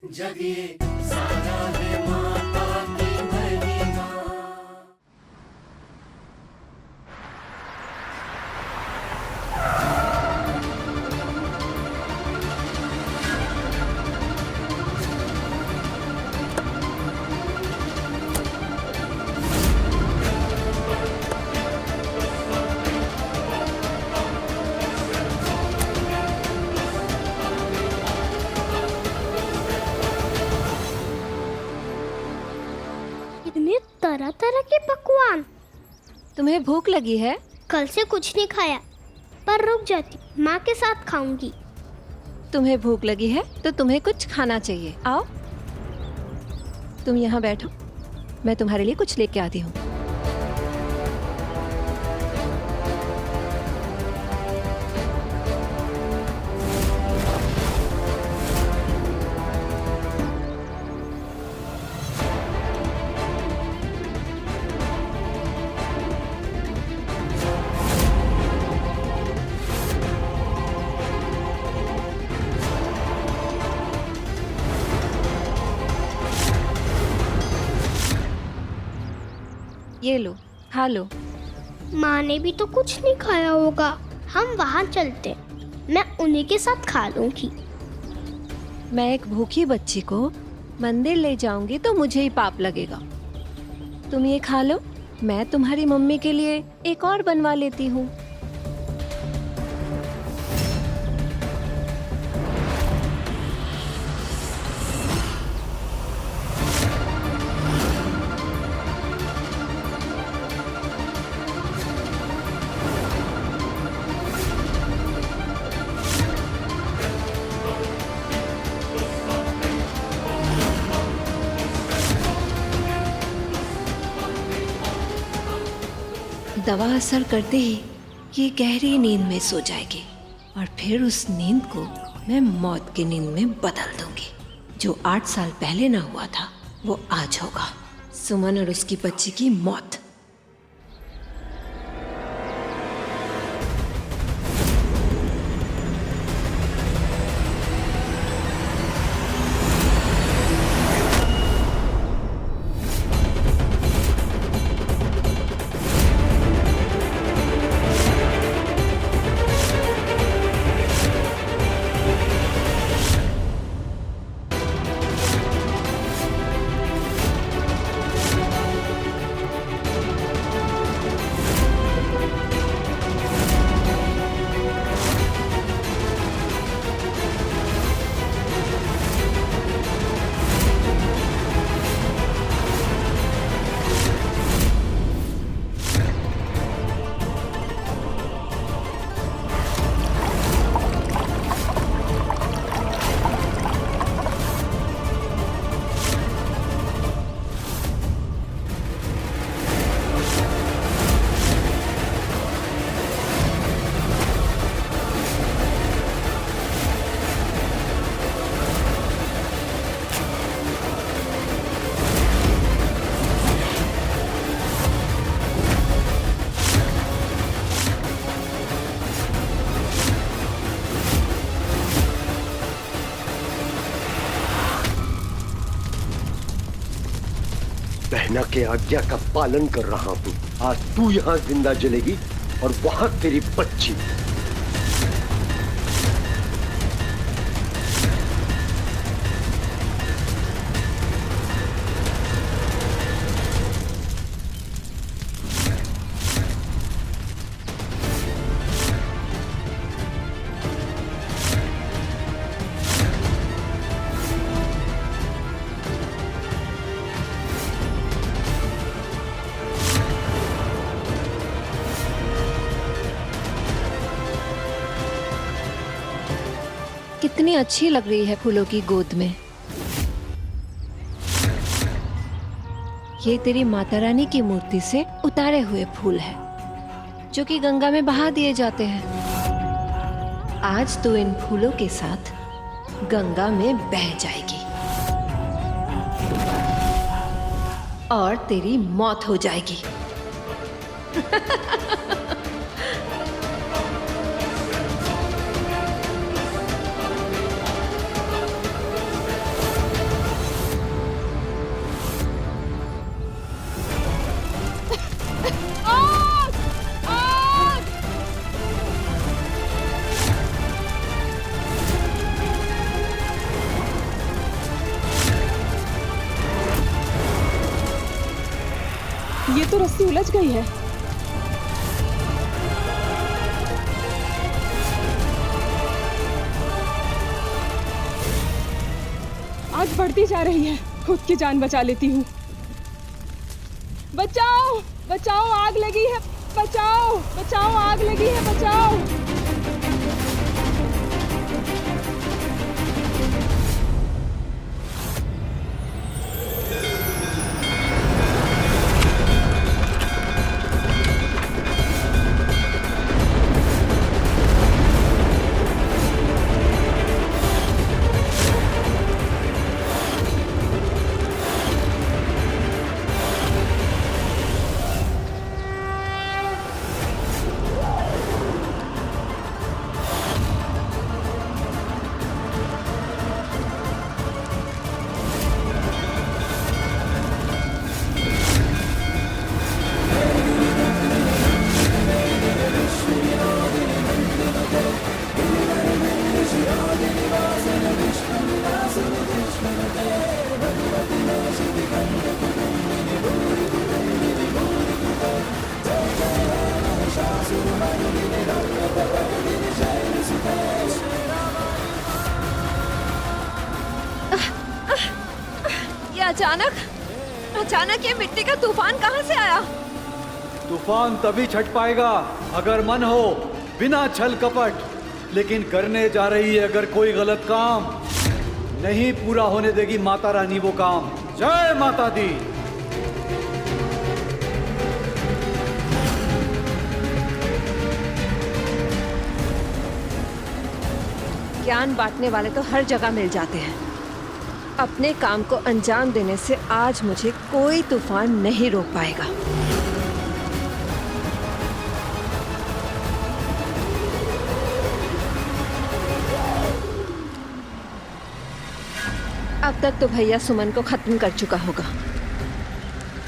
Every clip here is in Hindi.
जगिए सारा है माता की महिमा। इतने तरह तरह के पकवान। तुम्हें भूख लगी है? कल से कुछ नहीं खाया, पर रुक जाती, माँ के साथ खाऊंगी। तुम्हें भूख लगी है तो तुम्हें कुछ खाना चाहिए। आओ, तुम यहाँ बैठो, मैं तुम्हारे लिए कुछ लेके आती हूँ। ये लो, खा लो। माँ ने भी तो कुछ नहीं खाया होगा। हम वहाँ चलते, मैं उन्हीं के साथ खा लूंगी। मैं एक भूखी बच्ची को मंदिर ले जाऊंगी तो मुझे ही पाप लगेगा। तुम ये खा लो, मैं तुम्हारी मम्मी के लिए एक और बनवा लेती हूँ। दवा असर करते ही ये गहरी नींद में सो जाएगी और फिर उस नींद को मैं मौत की नींद में बदल दूंगी। जो 8 साल पहले ना हुआ था वो आज होगा। सुमन और उसकी बच्ची की मौत। बहना के आज्ञा का पालन कर रहा हूँ। आज तू यहाँ जिंदा जलेगी और वहां तेरी बच्ची। कितनी अच्छी लग रही है फूलों की गोद में। ये तेरी माता रानी की मूर्ति से उतारे हुए फूल है जो कि गंगा में बहा दिए जाते हैं। आज तू इन फूलों के साथ गंगा में बह जाएगी और तेरी मौत हो जाएगी। ये तो रस्सी उलझ गई है। आग बढ़ती जा रही है, खुद की जान बचा लेती हूँ। बचाओ बचाओ, आग लगी है, बचाओ बचाओ, आग लगी है, बचाओ। ये अचानक ये मिट्टी का तूफान कहाँ से आया? तूफान तभी छट पाएगा अगर मन हो, बिना छल कपट। लेकिन करने जा रही है अगर कोई गलत काम, नहीं पूरा होने देगी माता रानी वो काम। जय माता दी। ज्ञान बांटने वाले तो हर जगह मिल जाते हैं। अपने काम को अंजाम देने से आज मुझे कोई तूफान नहीं रोक पाएगा। अब तक तो भैया सुमन को खत्म कर चुका होगा।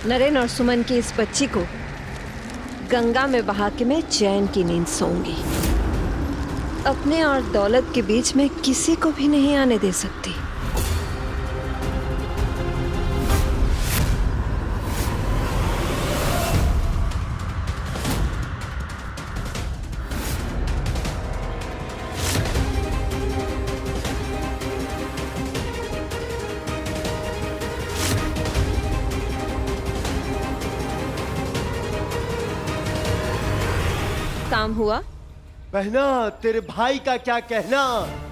नरेन और सुमन की इस बच्ची को गंगा में बहा के मैं चैन की नींद सोऊंगी। अपने और दौलत के बीच में किसी को भी नहीं आने दे सकती। काम हुआ? बहना, तेरे भाई का क्या कहना।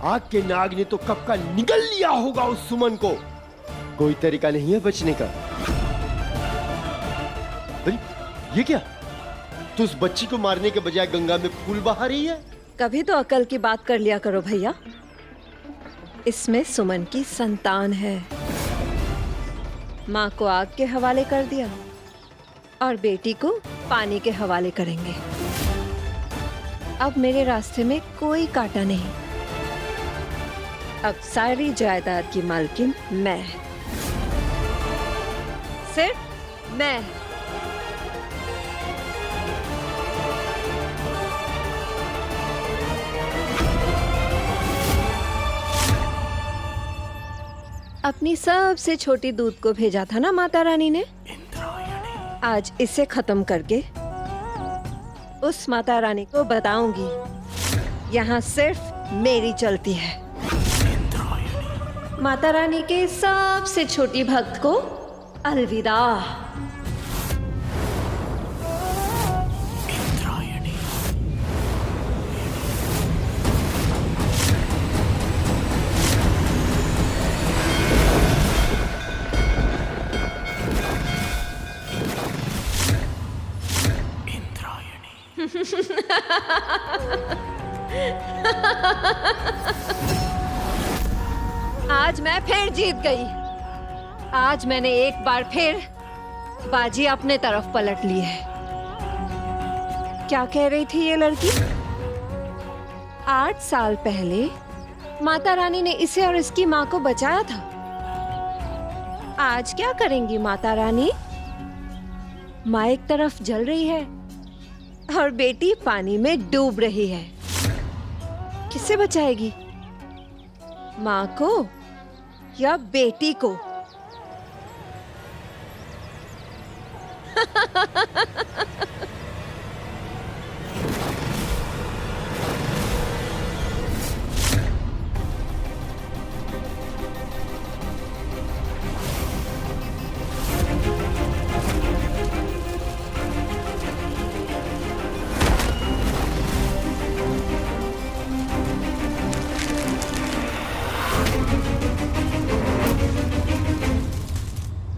आग के नाग ने तो कब का निगल लिया होगा उस सुमन को। कोई तरीका नहीं है बचने का। अरे ये क्या, तू उस बच्ची को मारने के बजाय गंगा में फूल बहा रही है। कभी तो अकल की बात कर लिया करो भैया। इसमें सुमन की संतान है। माँ को आग के हवाले कर दिया और बेटी को पानी के हवाले करेंगे। अब मेरे रास्ते में कोई कांटा नहीं। अब सारी जायदाद की मालकिन मैं, सिर्फ मैं। अपनी सबसे छोटी दूध को भेजा था ना माता रानी ने। आज इसे खत्म करके उस माता रानी को बताऊंगी यहाँ सिर्फ मेरी चलती है। माता रानी के सबसे छोटी भक्त को अलविदा। आज मैं फिर जीत गई। आज मैंने एक बार फिर बाजी अपने तरफ पलट ली है। क्या कह रही थी ये लड़की? 8 साल पहले माता रानी ने इसे और इसकी माँ को बचाया था। आज क्या करेंगी माता रानी? माँ एक तरफ जल रही है और बेटी पानी में डूब रही है। किसे बचाएगी, माँ को या बेटी को?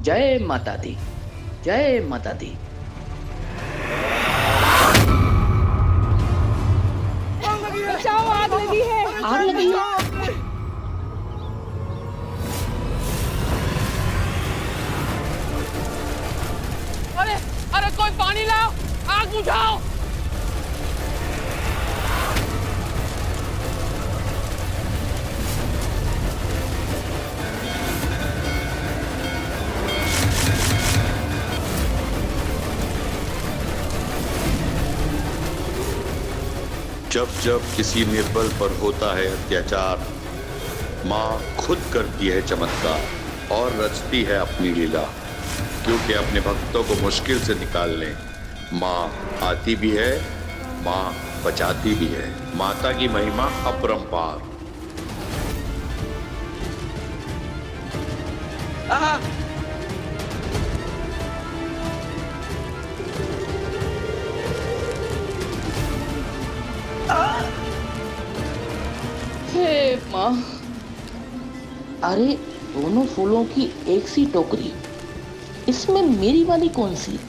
जय माता दी, जय माता दी। बचाओ आग लगी है। आग लगी है। अरे अरे कोई पानी लाओ, आग बुझाओ। जब जब किसी निर्बल पर होता है अत्याचार, माँ खुद करती है चमत्कार और रचती है अपनी लीला, क्योंकि अपने भक्तों को मुश्किल से निकालने माँ आती भी है, माँ बचाती भी है। माता की महिमा अपरंपार। हे माँ, अरे दोनों फूलों की एक सी टोकरी, इसमें मेरी वाली कौन सी?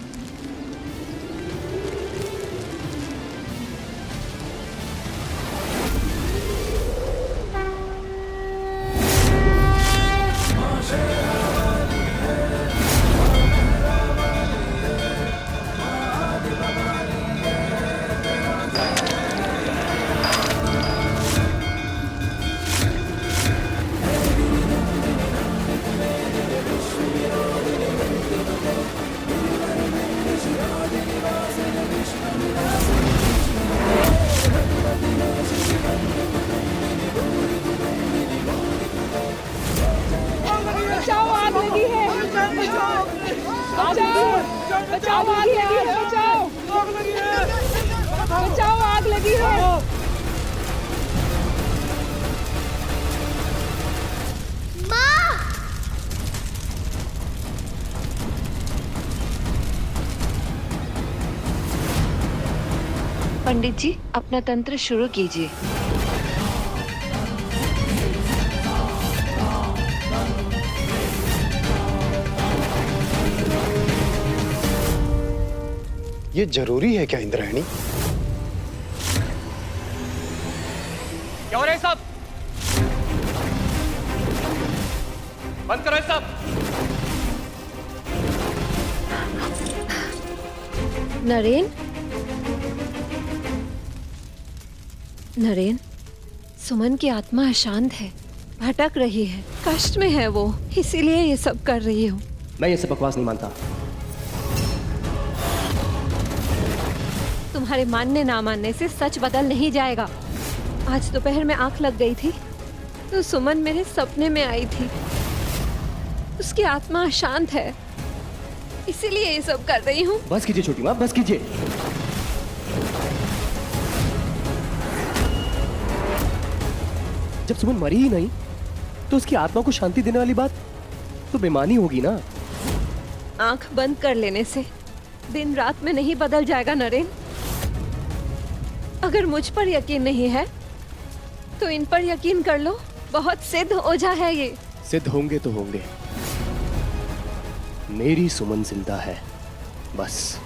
बचाओ आग लगी है। बचाओ बचाओ आग लगी है। बचाओ बचाओ आग लगी है। माँ, पंडित जी, अपना तंत्र शुरू कीजिए। ये जरूरी है क्या इंद्रायणी? क्या हो रहा है सब? बंद करो ये सब। नरेन, नरेन, सुमन की आत्मा अशांत है, भटक रही है, कष्ट में है वो, इसीलिए ये सब कर रही हूँ। मैं ये सब बकवास नहीं मानता। तुम्हारे मानने ना मानने से सच बदल नहीं जाएगा। आज दोपहर में आंख लग गई थी तो सुमन मेरे सपने में आई थी। उसकी आत्मा अशांत है, इसीलिए ये सब कर रही हूँ। बस कीजिए छोटी माँ, बस कीजिए। जब सुमन मरी ही नहीं तो उसकी आत्मा को शांति देने वाली बात तो बेमानी होगी ना। आंख बंद कर लेने से दिन रात में नहीं बदल जाएगा नरेन। अगर मुझ पर यकीन नहीं है तो इन पर यकीन कर लो, बहुत सिद्ध ओझा है ये। सिद्ध होंगे तो होंगे, मेरी सुमन जिंदा है बस।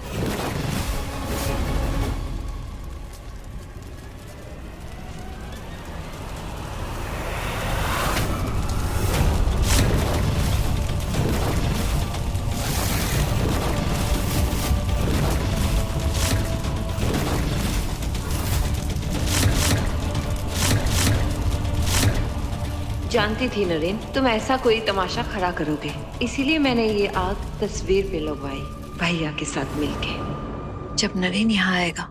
जानती थी नरेन तुम ऐसा कोई तमाशा खड़ा करोगे, इसीलिए मैंने ये आग तस्वीर पे लगवाई भैया के साथ मिलके। जब नरेन यहाँ आएगा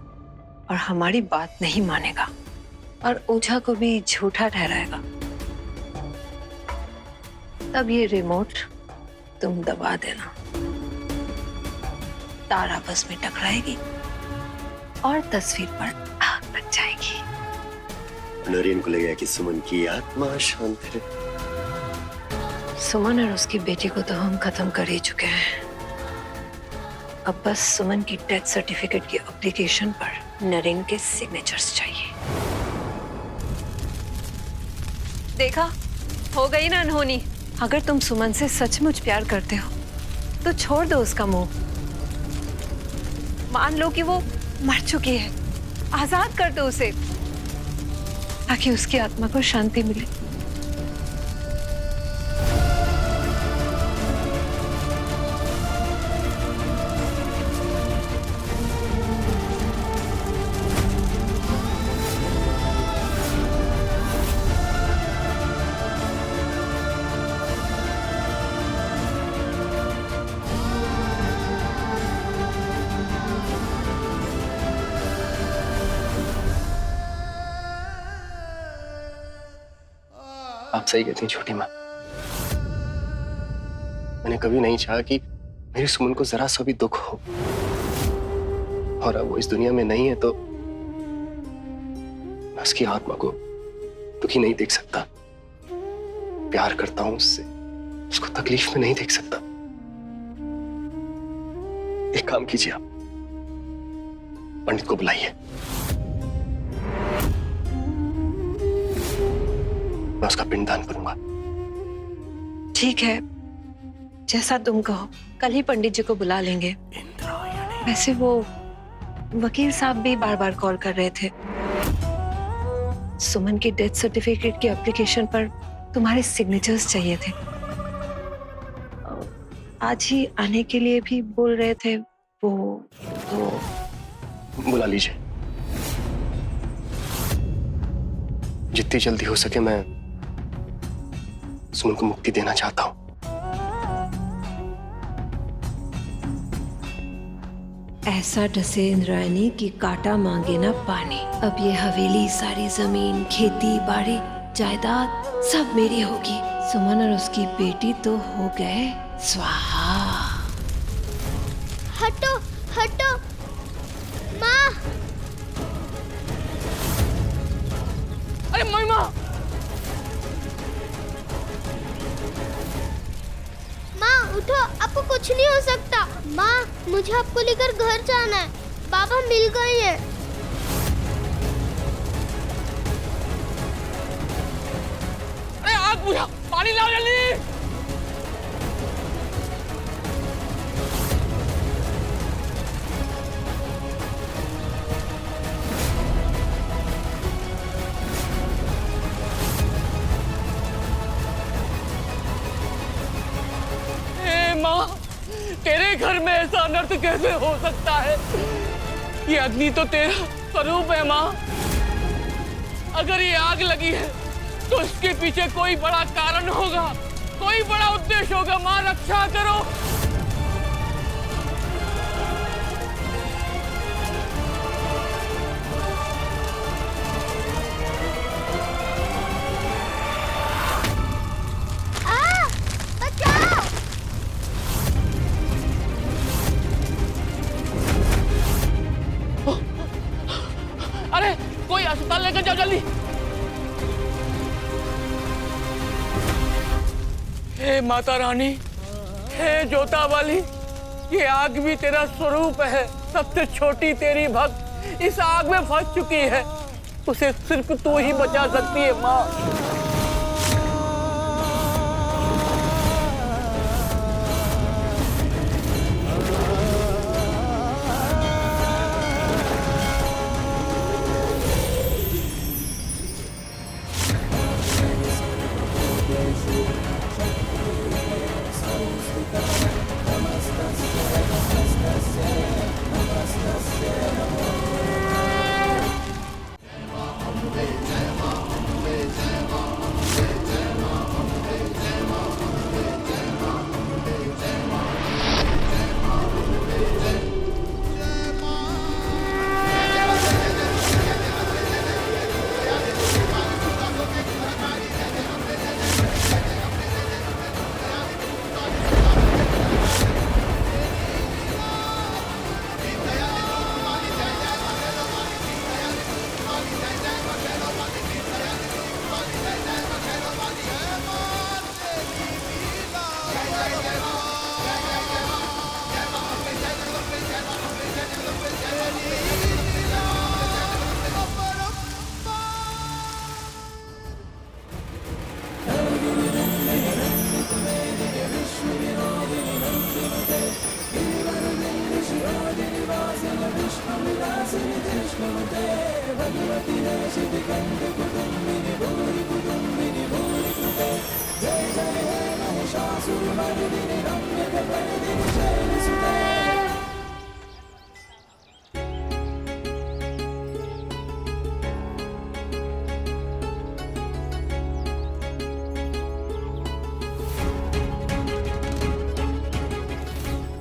और हमारी बात नहीं मानेगा और ओझा को भी झूठा ठहराएगा, तब ये रिमोट तुम दबा देना। तार आपस में टकराएगी और तस्वीर पर आग लग जाएगी। नरेन को लगेगा कि सुमन की आत्मा शांत है। सुमन और उसकी बेटी को तो हम खत्म कर ही चुके हैं। अब बस सुमन की डेथ सर्टिफिकेट की एप्लीकेशन पर नरेन के सिग्नेचर्स चाहिए। देखा, हो गई ना अनहोनी। अगर तुम सुमन से सचमुच प्यार करते हो तो छोड़ दो उसका मुंह। मान लो कि वो मर चुकी है, आजाद कर दो उसे ताकि उसकी आत्मा को शांति मिले। आप सही कहती हैं छोटी माँ। मैंने कभी नहीं चाहा कि मेरी सुमन को जरा सा भी दुख हो, और अब वो इस दुनिया में नहीं है तो मैं उसकी आत्मा को दुखी नहीं देख सकता। प्यार करता हूं उससे, उसको तकलीफ में नहीं देख सकता। एक काम कीजिए, आप पंडित को बुलाइए, मैं उसका पिंडदान करूंगा। ठीक है, जैसा तुम कहो। कल ही पंडित जी को बुला लेंगे। वैसे वो वकील साहब भी बार बार कॉल कर रहे थे। सुमन की डेथ सर्टिफिकेट की एप्लीकेशन पर तुम्हारे सिग्नेचर्स चाहिए थे। आज ही आने के लिए भी बोल रहे थे। वो बुला लीजिए, जितनी जल्दी हो सके। मैं सुमन को मुक्ति देना चाहता हूं। ऐसा डसे इंद्रायणी की काटा मांगे ना पानी। अब ये हवेली, सारी जमीन, खेती बाड़ी, जायदाद सब मेरी होगी। सुमन और उसकी बेटी तो हो गए स्वाहा। हटो हटो माँ। अरे महिमा, माँ उठो, आपको कुछ नहीं हो सकता। माँ, मुझे आपको लेकर घर जाना है। बाबा मिल गए हैं। अरे आग बुझा, पानी लाओ जल्दी। माँ, तेरे घर में ऐसा अनर्थ कैसे हो सकता है? ये अग्नि तो तेरा स्वरूप है माँ। अगर ये आग लगी है तो इसके पीछे कोई बड़ा कारण होगा, कोई बड़ा उद्देश्य होगा। माँ, रक्षा करो। अरे कोई अस्पताल लेकर जाओ जल्दी। हे माता रानी, हे जोता वाली, ये आग भी तेरा स्वरूप है। सबसे छोटी तेरी भक्त इस आग में फंस चुकी है। उसे सिर्फ तू ही बचा सकती है माँ।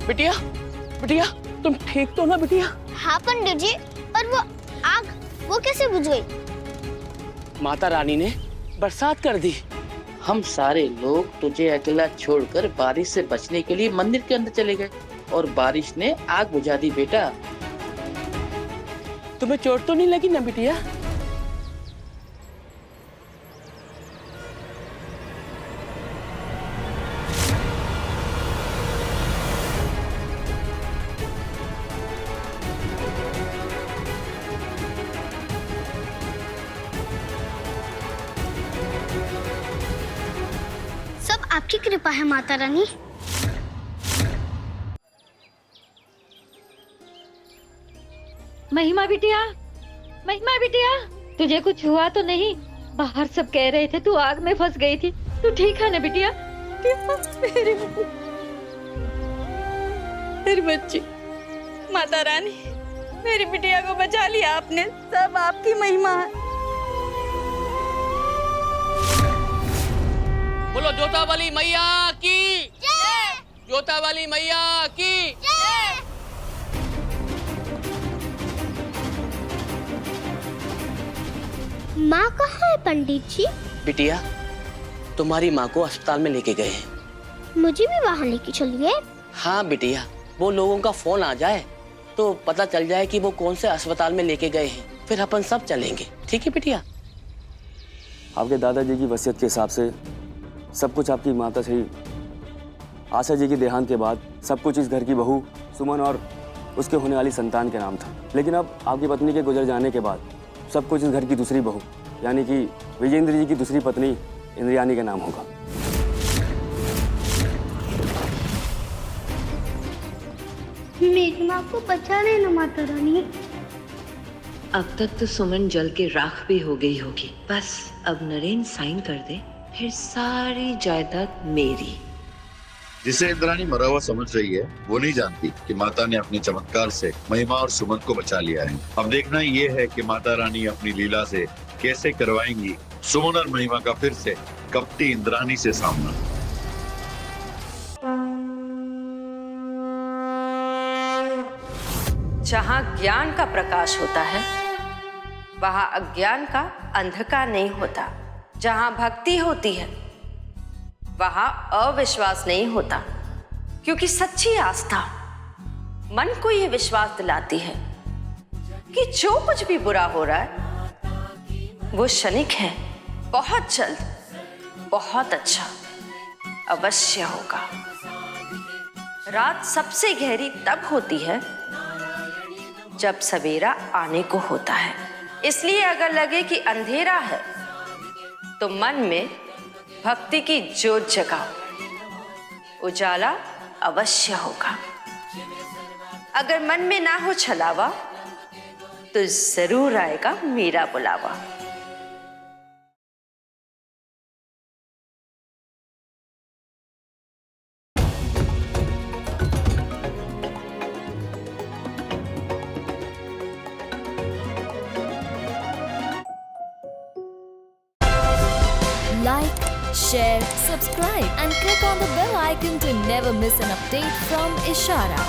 बिटिया, बिटिया, तुम ठीक तो ना बिटिया? हाँ पंडित जी, पर वो आग वो कैसे बुझ गई? माता रानी ने बरसात कर दी। हम सारे लोग तुझे अकेला छोड़कर बारिश से बचने के लिए मंदिर के अंदर चले गए और बारिश ने आग बुझा दी। बेटा, तुम्हें चोट तो नहीं लगी ना बिटिया? सब आपकी कृपा है माता रानी। महिमा बिटिया, महिमा बिटिया, तुझे कुछ हुआ तो नहीं? बाहर सब कह रहे थे तू आग में फंस गई थी। तू ठीक है ना बिटिया? मेरी बच्ची, माता रानी, मेरी बिटिया को बचा लिया आपने। सब आपकी महिमा है। बोलो जोता वाली मैया की जय! जोता वाली मैया की जय! माँ कहाँ है पंडित जी? बिटिया, तुम्हारी माँ को अस्पताल में लेके गए हैं। मुझे भी वहाँ लेके चलिए। हाँ बिटिया, वो लोगों का फोन आ जाए तो पता चल जाए कि वो कौन से अस्पताल में लेके गए हैं, फिर अपन सब चलेंगे। ठीक है बिटिया? आपके दादाजी की वसीयत के हिसाब से सब कुछ आपकी माता से ही, आशा जी के देहांत के बाद सब कुछ इस घर की बहू सुमन और उसके होने वाली संतान के नाम था। लेकिन अब आपकी पत्नी के गुजर जाने के बाद सब कुछ इस घर की दूसरी बहू यानी कि विजेंद्र जी की दूसरी पत्नी इंद्रयानी के नाम होगा। मेरी माँ को बचा लेना माता रानी। अब तक तो सुमन जल के राख भी हो गई होगी। बस अब नरेन साइन कर दे, फिर सारी जायदाद मेरी। जिसे इंद्राणी मरा हुआ समझ रही है वो नहीं जानती कि माता ने अपने चमत्कार से महिमा और सुमन को बचा लिया है। अब देखना ये है कि माता रानी अपनी लीला से कैसे करवाएंगी सुमन और महिमा का फिर से कपटी इंद्राणी से सामना। जहाँ ज्ञान का प्रकाश होता है वहाँ अज्ञान का अंधकार नहीं होता। जहाँ भक्ति होती है वहाँ अविश्वास नहीं होता, क्योंकि सच्ची आस्था मन को ये विश्वास दिलाती है कि जो कुछ भी बुरा हो रहा है वो क्षणिक है, बहुत जल्द बहुत अच्छा अवश्य होगा। रात सबसे गहरी तब होती है जब सवेरा आने को होता है। इसलिए अगर लगे कि अंधेरा है तो मन में भक्ति की ज्योत जगाओ, उजाला अवश्य होगा। अगर मन में ना हो छलावा तो जरूर आएगा मेरा बुलावा। Like, share, subscribe and click on the bell icon to never miss an update from Ishara.